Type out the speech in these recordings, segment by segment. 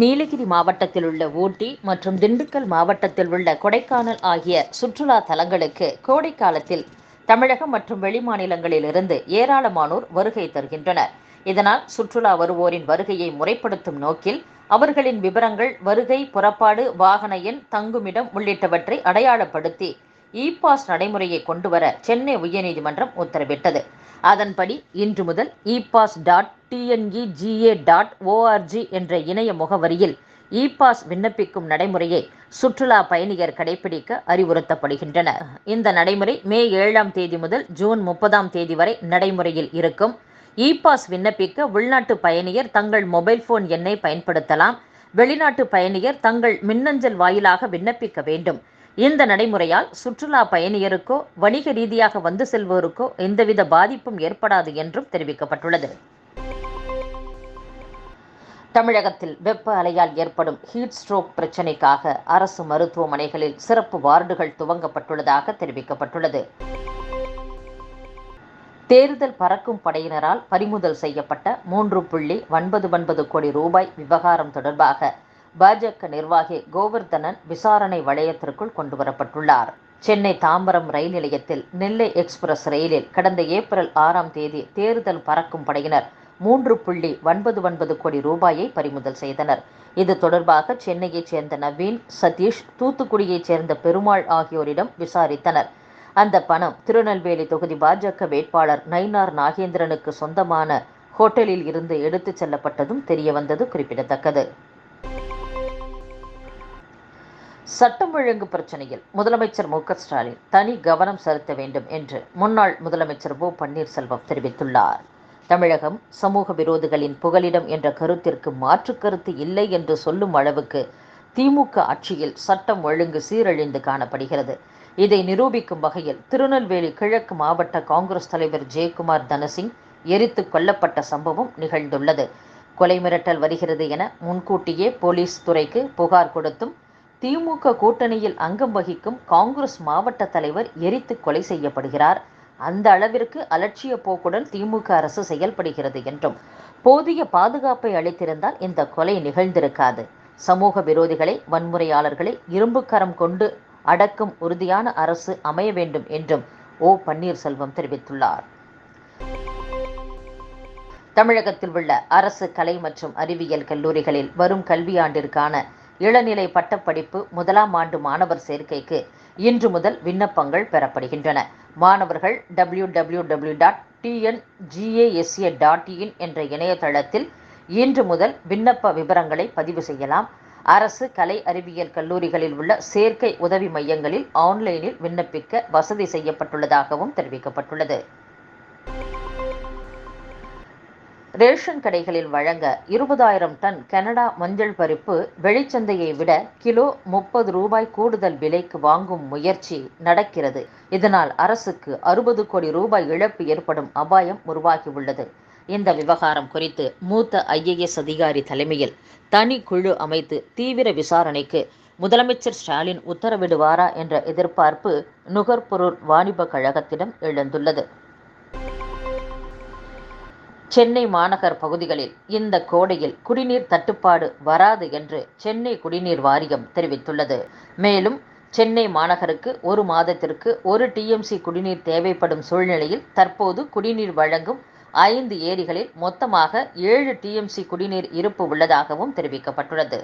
நீலகிரி மாவட்டத்தில் உள்ள ஊட்டி மற்றும் திண்டுக்கல் மாவட்டத்தில் உள்ள கொடைக்கானல் ஆகிய சுற்றுலா தலங்களுக்கு கோடை காலத்தில் தமிழகம் மற்றும் வெளிமாநிலங்களிலிருந்து ஏராளமானோர் வருகை தருகின்றனர். இதனால் சுற்றுலா வருவோரின் வருகையை முறைப்படுத்தும் நோக்கில் அவர்களின் விவரங்கள், வருகை, புறப்பாடு, வாகன எண், தங்குமிடம் உள்ளிட்டவற்றை அடையாளப்படுத்தி இ-பாஸ் நடைமுறையை கொண்டுவர சென்னை உயர்நீதிமன்றம் உத்தரவிட்டது. அதன்படி இன்று முதல் e-pass.tnega.org என்ற இணைய முகவரியில் இ-பாஸ் விண்ணப்பிக்கும் நடைமுறையை சுற்றுலா பயணியர் கடைபிடிக்க அறிவுறுத்தப்படுகின்றனர். இந்த நடைமுறை மே 7ஆம் தேதி முதல் ஜூன் 30ஆம் தேதி வரை நடைமுறையில் இருக்கும். இ-பாஸ் விண்ணப்பிக்க உள்நாட்டு பயணியர் தங்கள் மொபைல் போன் எண்ணை பயன்படுத்தலாம். வெளிநாட்டு பயணியர் தங்கள் மின்னஞ்சல் வாயிலாக விண்ணப்பிக்க வேண்டும். இந்த நடைமுறையால் சுற்றுலா பயணியருக்கோ வணிக ரீதியாக வந்து செல்வோருக்கோ எந்தவித பாதிப்பும் ஏற்படாது என்றும் தெரிவிக்கப்பட்டுள்ளது. தமிழகத்தில் வெப்ப அலையால் ஏற்படும் ஹீட் ஸ்ட்ரோக் பிரச்சினைக்காக அரசு மருத்துவமனைகளில் சிறப்பு வார்டுகள் துவங்கப்பட்டுள்ளதாக தெரிவிக்கப்பட்டுள்ளது. தேர்தல் பறக்கும் படையினரால் பறிமுதல் செய்யப்பட்ட 3.99 கோடி ரூபாய் விவகாரம் தொடர்பாக பாஜக நிர்வாகி கோவர்தனன் விசாரணை வளையத்திற்குள் கொண்டுவரப்பட்டுள்ளார். சென்னை தாம்பரம் ரயில் நிலையத்தில் நெல்லை எக்ஸ்பிரஸ் ரயிலில் கடந்த ஏப்ரல் 6ஆம் தேதி தேர்தல் பறக்கும் படையினர் 3.99 கோடி ரூபாயை பறிமுதல் செய்தனர். இது தொடர்பாக சென்னையைச் சேர்ந்த நவீன், சதீஷ், தூத்துக்குடியைச் சேர்ந்த பெருமாள் ஆகியோரிடம் விசாரித்தனர். அந்த பணம் திருநெல்வேலி தொகுதி பாஜக வேட்பாளர் நயினார் நாகேந்திரனுக்கு சொந்தமான ஹோட்டலில் இருந்து எடுத்துச் செல்லப்பட்டதும் தெரியவந்தது குறிப்பிடத்தக்கது. சட்டம் ஒழுங்கு பிரச்சனையில் முதலமைச்சர் மு.க. ஸ்டாலின் தனி கவனம் செலுத்த வேண்டும் என்று முன்னாள் முதலமைச்சர் ஓ. பன்னீர்செல்வம் தெரிவித்துள்ளார். தமிழகம் சமூக விரோதிகளின் புகலிடம் என்ற கருத்திற்கு மாற்று கருத்து இல்லை என்று சொல்லும் அளவுக்கு திமுக ஆட்சியில் சட்டம் ஒழுங்கு சீரழிந்து காணப்படுகிறது. இதை நிரூபிக்கும் வகையில் திருநெல்வேலி கிழக்கு மாவட்ட காங்கிரஸ் தலைவர் ஜெயக்குமார் தனசிங் எரித்து கொல்லப்பட்ட சம்பவம் நிகழ்ந்துள்ளது. கொலை மிரட்டல் வருகிறது என முன்கூட்டியே போலீஸ் துறைக்கு புகார் கொடுத்தும் திமுக கூட்டணியில் அங்கம் வகிக்கும் காங்கிரஸ் மாவட்ட தலைவர் எரித்து கொலை செய்யப்படுகிறார். அந்த அளவிற்கு அலட்சிய போக்குடன் திமுக அரசு செயல்படுகிறது என்றும், போதிய பாதுகாப்பை அளித்திருந்தால் இந்த கொலை நிகழ்ந்திருக்காது. சமூக விரோதிகளை, வன்முறையாளர்களை இரும்புக்கரம் கொண்டு அடக்கும் உறுதியான அரசு அமைய வேண்டும் என்றும் ஓ. பன்னீர்செல்வம் தெரிவித்துள்ளார். தமிழகத்தில் உள்ள அரசு கலை மற்றும் அறிவியல் கல்லூரிகளில் வரும் கல்வியாண்டிற்கான இளநிலை பட்டப்படிப்பு 1ஆம் ஆண்டு மாணவர் சேர்க்கைக்கு இன்று முதல் விண்ணப்பங்கள் பெறப்படுகின்றன. மாணவர்கள் www.tngasa.in என்ற இணையதளத்தில் இன்று முதல் விண்ணப்ப விவரங்களை பதிவு செய்யலாம். அரசு கலை அறிவியல் கல்லூரிகளில் உள்ள சேர்க்கை உதவி மையங்களில் ஆன்லைனில் விண்ணப்பிக்க வசதி செய்யப்பட்டுள்ளதாகவும் தெரிவிக்கப்பட்டுள்ளது. ரேஷன் கடைகளில் வழங்க 20,000 டன் கனடா மஞ்சள் பருப்பு வெளிச்சந்தையை விட கிலோ 30 ரூபாய் கூடுதல் விலைக்கு வாங்கும் முயற்சி நடக்கிறது. இதனால் அரசுக்கு 60 கோடி ரூபாய் இழப்பு ஏற்படும் அபாயம் உருவாகியுள்ளது. இந்த விவகாரம் குறித்து மூத்த IAS அதிகாரி தலைமையில் தனி குழு அமைத்து தீவிர விசாரணைக்கு முதலமைச்சர் ஸ்டாலின் உத்தரவிடுவாரா என்ற எதிர்பார்ப்பு நுகர்பொருள் வாணிப கழகத்திடம் எழுந்துள்ளது. சென்னை மாநகர் பகுதிகளில் இந்த கோடையில் குடிநீர் தட்டுப்பாடு வராது என்று சென்னை குடிநீர் வாரியம் தெரிவித்துள்ளது. மேலும் சென்னை மாநகருக்கு 1 மாதத்திற்கு 1 TMC குடிநீர் தேவைப்படும் சூழ்நிலையில் தற்போது குடிநீர் வழங்கும் 5 ஏரிகளில் மொத்தமாக 7 TMC குடிநீர் இருப்பு உள்ளதாகவும் தெரிவிக்கப்பட்டுள்ளது.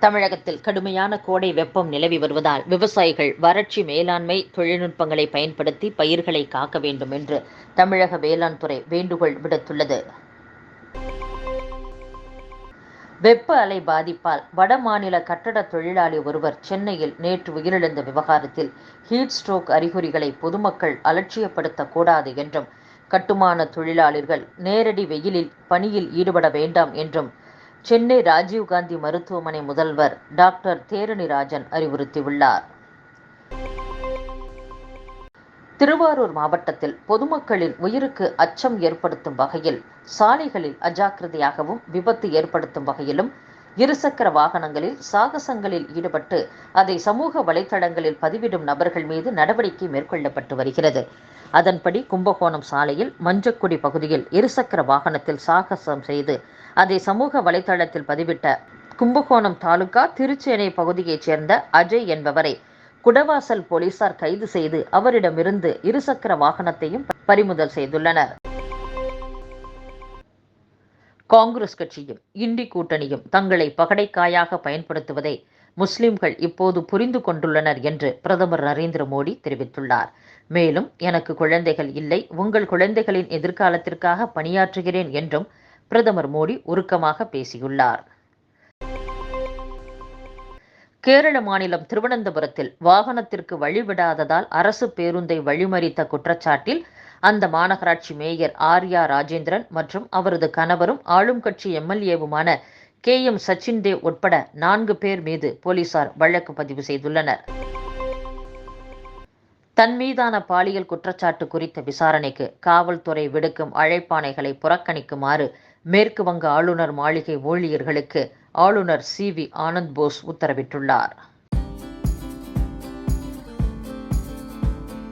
தமிழகத்தில் கடுமையான கோடை வெப்பம் நிலவி வருவதால் விவசாயிகள் வறட்சி மேலாண்மை தொழில்நுட்பங்களை பயன்படுத்தி பயிர்களை காக்க வேண்டும் என்று தமிழக வேளாண் துறை வேண்டுகோள் விடுத்துள்ளது. வெப்ப அலை பாதிப்பால் வடமாநில கட்டட தொழிலாளி ஒருவர் சென்னையில் நேற்று உயிரிழந்த விவகாரத்தில் ஹீட் ஸ்ட்ரோக் அறிகுறிகளை பொதுமக்கள் அலட்சியப்படுத்தக்கூடாது என்றும், கட்டுமான தொழிலாளர்கள் நேரடி வெயிலில் பணியில் ஈடுபட வேண்டாம் என்றும் சென்னை ராஜீவ்காந்தி மருத்துவமனை முதல்வர் டாக்டர் தேரணிராஜன் அறிவுறுத்தியுள்ளார். திருவாரூர் மாவட்டத்தில் பொதுமக்களின் உயிருக்கு அச்சம் ஏற்படுத்தும் வகையில் சாலைகளில் அஜாக்கிரதையாகவும் விபத்து ஏற்படுத்தும் வகையிலும் இருசக்கர வாகனங்களில் சாகசங்களில் ஈடுபட்டு அதை சமூக வலைதளங்களில் பதிவிடும் நபர்கள் மீது நடவடிக்கை மேற்கொள்ளப்பட்டு வருகிறது. அதன்படி கும்பகோணம் சாலையில் மஞ்சக்குடி பகுதியில் இருசக்கர வாகனத்தில் சாகசம் செய்து அதை சமூக வலைதளத்தில் பதிவிட்ட கும்பகோணம் தாலுகா திருச்சேனை பகுதியைச் சேர்ந்த அஜய் என்பவரை குடவாசல் போலீசார் கைது செய்து அவரிடமிருந்து இருசக்கர வாகனத்தையும் பறிமுதல் செய்துள்ளனர். காங்கிரஸ் கட்சியும் இண்டி கூட்டணியும் தங்களை பகடைக்காயாக பயன்படுத்துவதை முஸ்லிம்கள் இப்போது புரிந்து கொண்டுள்ளனர் என்று பிரதமர் நரேந்திர மோடி தெரிவித்துள்ளார். மேலும், எனக்கு குழந்தைகள் இல்லை, உங்கள் குழந்தைகளின் எதிர்காலத்திற்காக பணியாற்றுகிறேன் என்றும் பிரதமர் மோடி உருக்கமாக பேசியுள்ளார். கேரள மாநிலம் திருவனந்தபுரத்தில் வாகனத்திற்கு வழிவிடாததால் அரசு பேருந்தை வழிமறித்த குற்றச்சாட்டில் அந்த மாநகராட்சி மேயர் ஆர்யா ராஜேந்திரன் மற்றும் அவரது கணவரும் ஆளும் கட்சி எம்எல்ஏவுமான KM சச்சின் தேவ் உட்பட 4 பேர் மீது போலீசார் வழக்கு பதிவு செய்துள்ளனர். தன் மீதான பாலியல் குற்றச்சாட்டு குறித்த விசாரணைக்கு காவல்துறை விடுக்கும் அழைப்பாணைகளை புறக்கணிக்குமாறு மேற்கு வங்க ஆளுநர் மாளிகை ஊழியர்களுக்கு ஆளுநர் CV ஆனந்த் போஸ் உத்தரவிட்டுள்ளார்.